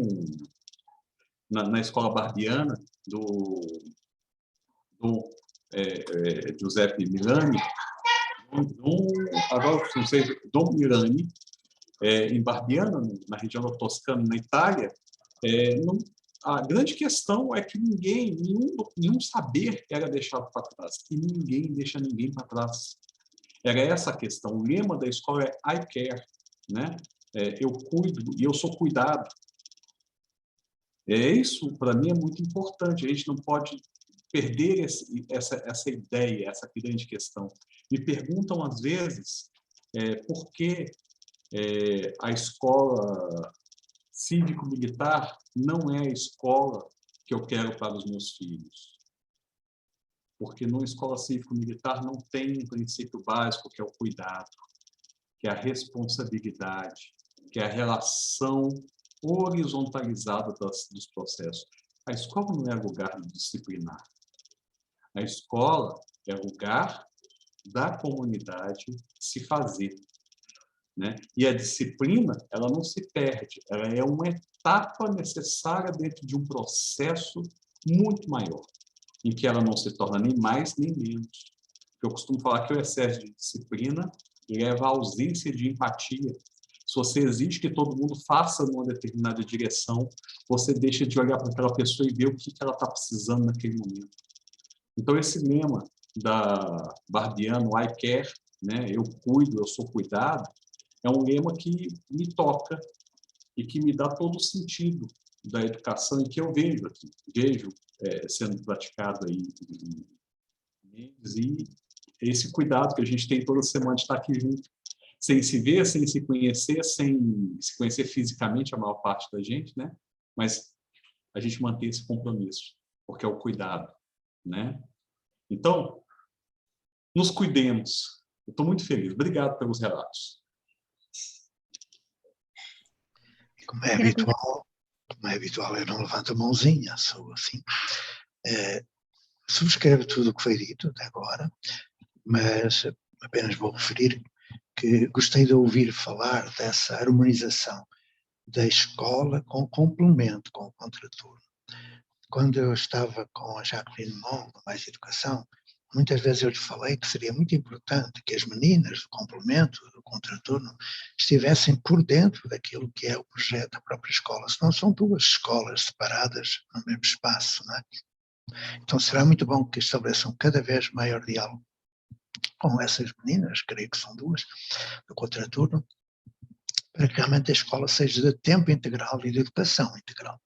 na escola barbiana, do Giuseppe Milani, agora não sei, Dom Milani, em Barbiana, na região da Toscana, na Itália, a grande questão é que nenhum saber era deixado para trás, e ninguém deixa ninguém para trás. Era essa a questão. O lema da escola é I care, né? Eu cuido e eu sou cuidado. Isso, para mim, é muito importante. A gente não pode perder essa ideia, essa grande questão. Me perguntam, às vezes, por que a escola cívico-militar não é a escola que eu quero para os meus filhos. Porque numa escola cívico-militar não tem um princípio básico, que é o cuidado, que é a responsabilidade, que é a relação horizontalizada dos processos. A escola não é lugar de disciplinar. A escola é lugar da comunidade se fazer, né? E a disciplina, ela não se perde, ela é uma etapa necessária dentro de um processo muito maior, em que ela não se torna nem mais nem menos. Eu costumo falar que o excesso de disciplina leva à ausência de empatia. Se você exige que todo mundo faça numa determinada direção, você deixa de olhar para aquela pessoa e ver o que ela está precisando naquele momento. Então, esse lema da Barbiano, I care, né? Eu cuido, eu sou cuidado, é um lema que me toca e que me dá todo o sentido da educação e que eu vejo aqui, sendo praticado aí. E esse cuidado que a gente tem toda semana de estar aqui junto, sem se ver, sem se conhecer fisicamente, a maior parte da gente, né? Mas a gente mantém esse compromisso, porque é o cuidado, né? Então, nos cuidemos. Eu estou muito feliz. Obrigado pelos relatos. Como é habitual, eu não levanto a mãozinha, sou assim. Subscrevo tudo o que foi dito até agora, mas apenas vou referir que gostei de ouvir falar dessa harmonização da escola com o complemento, com o contraturno. Quando eu estava com a Jacqueline Moll, Mais Educação, muitas vezes eu lhe falei que seria muito importante que as meninas do complemento, do contraturno, estivessem por dentro daquilo que é o projeto da própria escola. Senão são duas escolas separadas no mesmo espaço, não é? Então será muito bom que estabeleçam cada vez maior diálogo com essas meninas, creio que são duas, do contraturno, para que realmente a escola seja de tempo integral e de educação integral.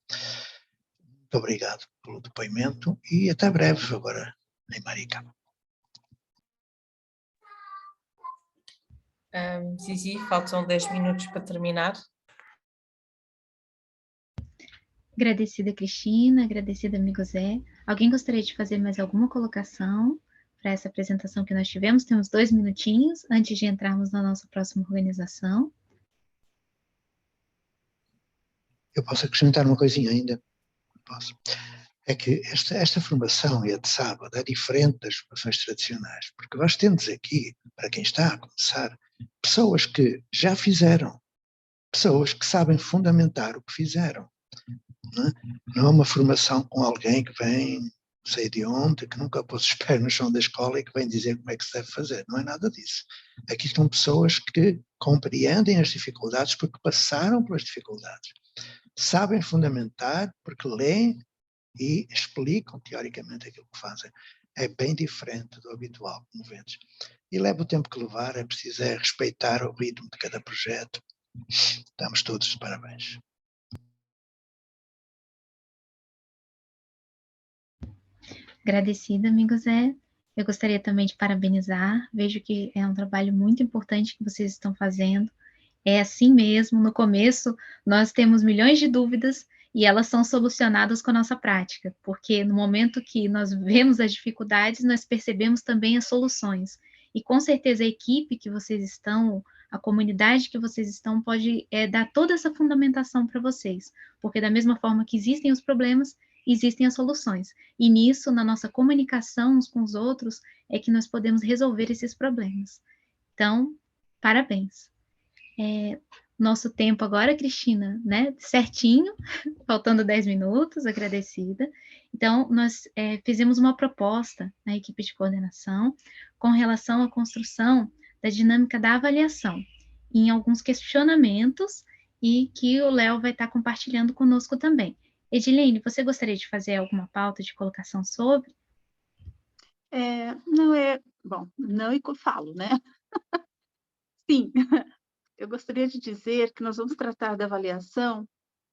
Muito obrigado pelo depoimento e até breve agora em Maricá. Zizi, faltam 10 minutos para terminar. Agradecida, Cristina, agradecida, amigo Zé. Alguém gostaria de fazer mais alguma colocação para essa apresentação que nós tivemos? Temos 2 minutinhos antes de entrarmos na nossa próxima organização. Eu posso acrescentar uma coisinha ainda? Posso. É que esta formação e a de sábado é diferente das formações tradicionais, porque nós temos aqui, para quem está a começar, pessoas que já fizeram, pessoas que sabem fundamentar o que fizeram. Né? Não é uma formação com alguém que vem, não sei de onde, que nunca pôs os pés no chão da escola e que vem dizer como é que se deve fazer. Não é nada disso. Aqui estão pessoas que compreendem as dificuldades porque passaram pelas dificuldades. Sabem fundamentar porque leem e explicam teoricamente aquilo que fazem. É bem diferente do habitual, como vês. E leva o tempo que levar, é preciso respeitar o ritmo de cada projeto. Estamos todos de parabéns. Agradecida, amigo Zé. Eu gostaria também de parabenizar. Vejo que é um trabalho muito importante que vocês estão fazendo. É assim mesmo, no começo nós temos milhões de dúvidas e elas são solucionadas com a nossa prática, porque no momento que nós vemos as dificuldades, nós percebemos também as soluções. E com certeza a equipe que vocês estão, a comunidade que vocês estão, pode dar toda essa fundamentação para vocês, porque da mesma forma que existem os problemas, existem as soluções. E nisso, na nossa comunicação uns com os outros, é que nós podemos resolver esses problemas. Então, parabéns. Nosso tempo agora, Cristina, né? Certinho, faltando 10 minutos, agradecida. Então, nós fizemos uma proposta na equipe de coordenação com relação à construção da dinâmica da avaliação, em alguns questionamentos, e que o Léo vai estar compartilhando conosco também. Edilene, você gostaria de fazer alguma pauta de colocação sobre? Bom, não e que eu falo, né? Sim, eu gostaria de dizer que nós vamos tratar da avaliação,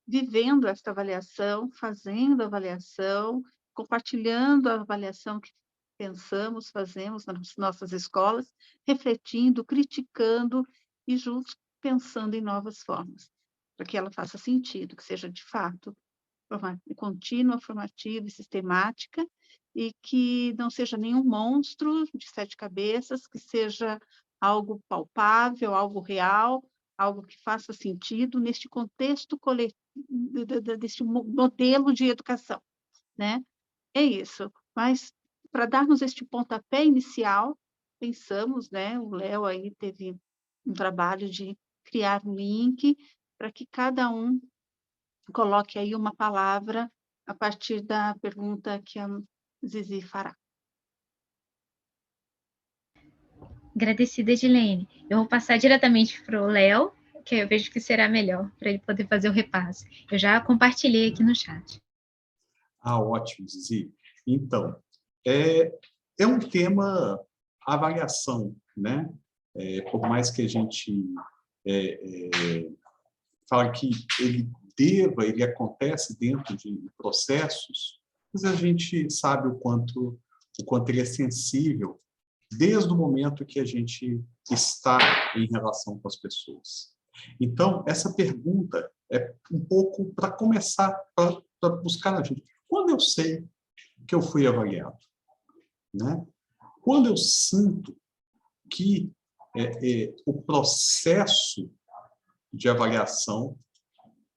vivendo esta avaliação, fazendo a avaliação, compartilhando a avaliação que pensamos, fazemos nas nossas escolas, refletindo, criticando e juntos pensando em novas formas, para que ela faça sentido, que seja de fato contínua, formativa e sistemática, e que não seja nenhum monstro de 7 cabeças, que seja algo palpável, algo real, algo que faça sentido neste contexto coletivo, deste modelo de educação, né? É isso. Mas, para darmos este pontapé inicial, pensamos, né? O Léo aí teve um trabalho de criar um link para que cada um coloque aí uma palavra a partir da pergunta que a Zizi fará. Agradecida, Edilene. Eu vou passar diretamente para o Léo, que eu vejo que será melhor para ele poder fazer o repasse. Eu já compartilhei aqui no chat. Ótimo, Zizi. Então, é um tema avaliação, né? Por mais que a gente fale que ele acontece dentro de processos, mas a gente sabe o quanto ele é sensível desde o momento que a gente está em relação com as pessoas. Então, essa pergunta é um pouco para começar, para buscar na gente. Quando eu sei que eu fui avaliado? Né? Quando eu sinto que o processo de avaliação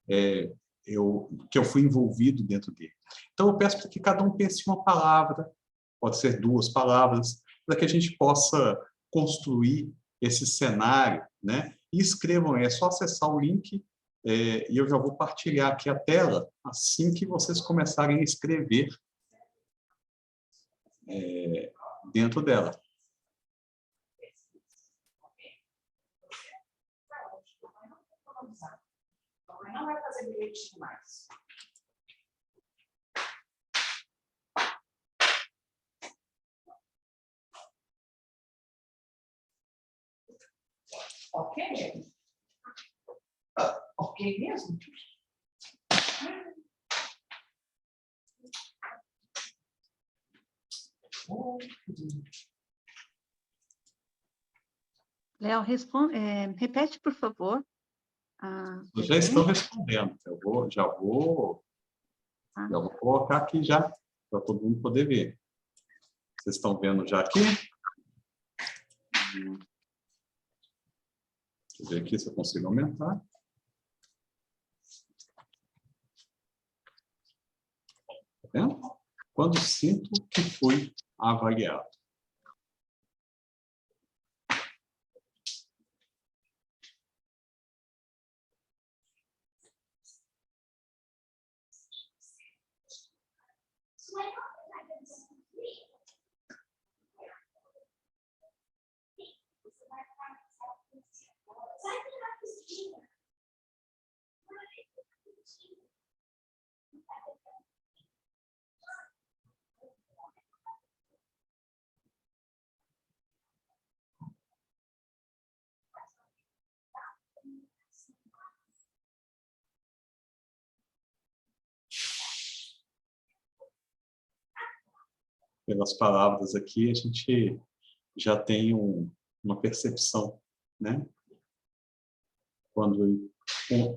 que eu fui envolvido dentro dele. Então, eu peço para que cada um pense uma palavra, pode ser 2 palavras, para que a gente possa construir esse cenário, né? E escrevam, é só acessar o link, e eu já vou partilhar aqui a tela assim que vocês começarem a escrever dentro dela. Não vai fazer bilhetinho mais. Ok? Ok mesmo? Léo, repete, por favor. Eu já estou respondendo. Já vou colocar aqui já, para todo mundo poder ver. Vocês estão vendo já aqui? Deixa eu ver aqui se eu consigo aumentar. Tá vendo? Quando sinto que fui avaliado. pelas palavras aqui, a gente já tem uma percepção, né? Quando,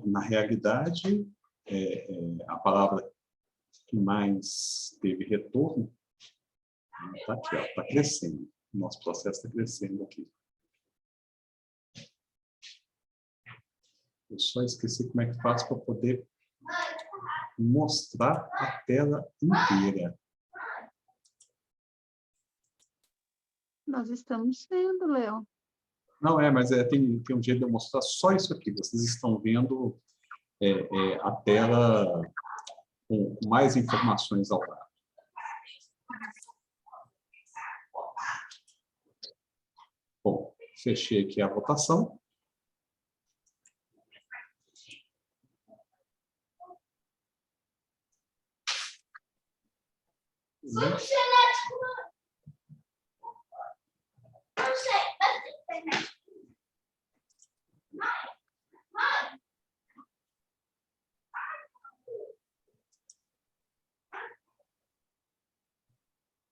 na realidade, a palavra que mais teve retorno está aqui, está crescendo. O nosso processo está crescendo aqui. Eu só esqueci como é que faço para poder mostrar a tela inteira. Nós estamos vendo, Léo. Não, mas tem um jeito de eu mostrar só isso aqui. Vocês estão vendo a tela com mais informações ao lado. Bom, fechei aqui a votação.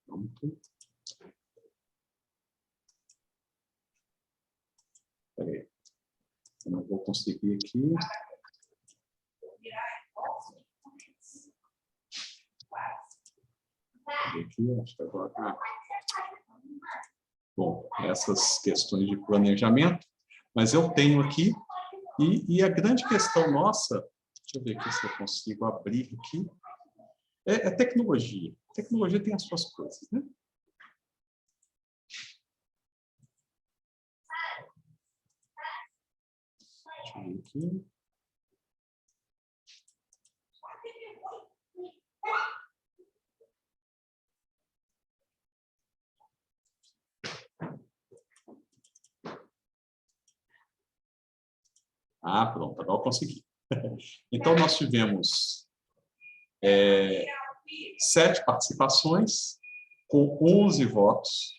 Pronto. Peraí. Eu não vou conseguir aqui. Aqui, acho que agora. Bom, essas questões de planejamento, mas eu tenho aqui, e a grande questão nossa, deixa eu ver aqui se eu consigo abrir aqui, é tecnologia. Tecnologia tem as suas coisas, né? Deixa eu ver aqui. Ah, pronto, agora eu consegui. Então, nós tivemos 7 participações, com 11 votos,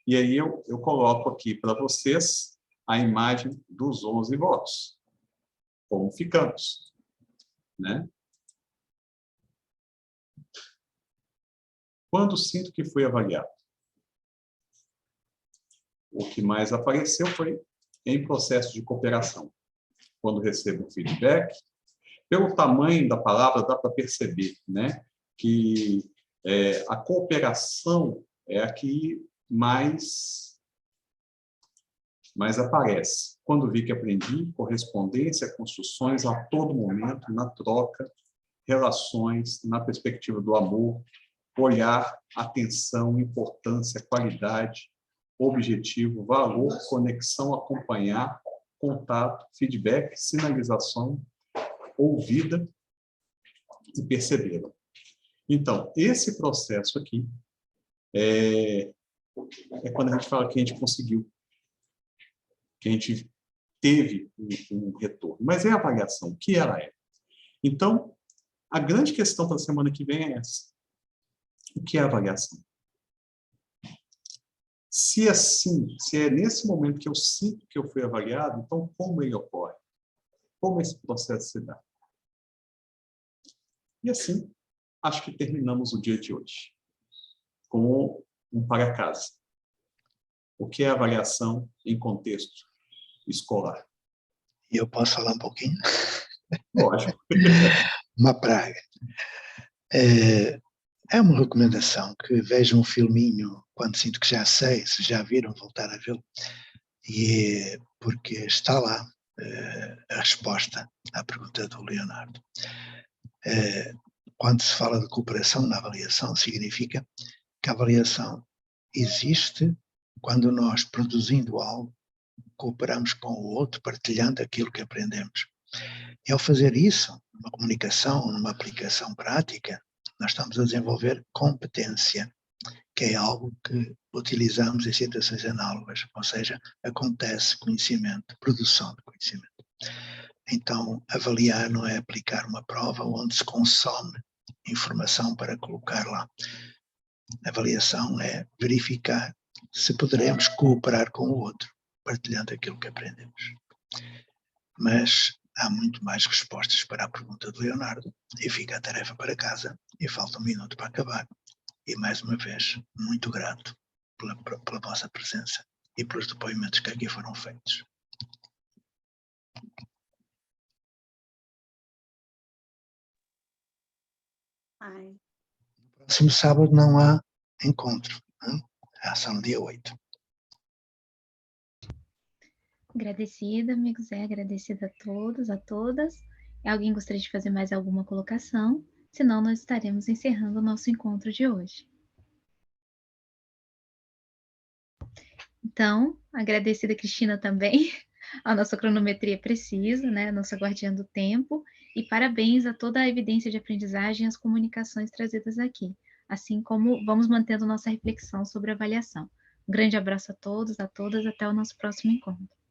e aí eu coloco aqui para vocês a imagem dos 11 votos, como ficamos, né? Quando sinto que fui avaliado? O que mais apareceu foi em processo de cooperação. Quando recebo feedback, pelo tamanho da palavra dá para perceber, né, que a cooperação é a que mais aparece. Quando vi que aprendi, correspondência, construções a todo momento, na troca, relações, na perspectiva do amor, olhar, atenção, importância, qualidade, objetivo, valor, conexão, acompanhar, contato, feedback, sinalização, ouvida e perceberam. Então, esse processo aqui é quando a gente fala que a gente conseguiu, que a gente teve um retorno. Mas é a avaliação, o que ela é? Então, a grande questão para a semana que vem é essa. O que é a avaliação? Se é nesse momento que eu sinto que eu fui avaliado, então como ele ocorre? Como esse processo se dá? E assim, acho que terminamos o dia de hoje com um para casa. O que é avaliação em contexto escolar? E eu posso falar um pouquinho? Lógico. Uma praga. É uma recomendação que vejam um filminho quando sinto que já sei, se já viram, voltar a vê-lo, e porque está lá a resposta à pergunta do Leonardo. Quando se fala de cooperação na avaliação, significa que a avaliação existe quando nós, produzindo algo, cooperamos com o outro, partilhando aquilo que aprendemos. E ao fazer isso, numa comunicação, numa aplicação prática, nós estamos a desenvolver competência, que é algo que utilizamos em situações análogas, ou seja, acontece conhecimento, produção de conhecimento. Então, avaliar não é aplicar uma prova onde se consome informação para colocar lá. A avaliação é verificar se poderemos cooperar com o outro, partilhando aquilo que aprendemos. Mas há muito mais respostas para a pergunta do Leonardo, e fica a tarefa para casa, e falta um minuto para acabar. E, mais uma vez, muito grato pela vossa presença e pelos depoimentos que aqui foram feitos. Ai. Próximo sábado não há encontro, né? É só no dia 8. Agradecida, amigo Zé, agradecida a todos, a todas. Alguém gostaria de fazer mais alguma colocação? Senão, nós estaremos encerrando o nosso encontro de hoje. Então, agradecida, Cristina, também, a nossa cronometria precisa, né? Nossa guardiã do tempo, e parabéns a toda a evidência de aprendizagem e as comunicações trazidas aqui, assim como vamos mantendo nossa reflexão sobre a avaliação. Um grande abraço a todos, a todas, até o nosso próximo encontro.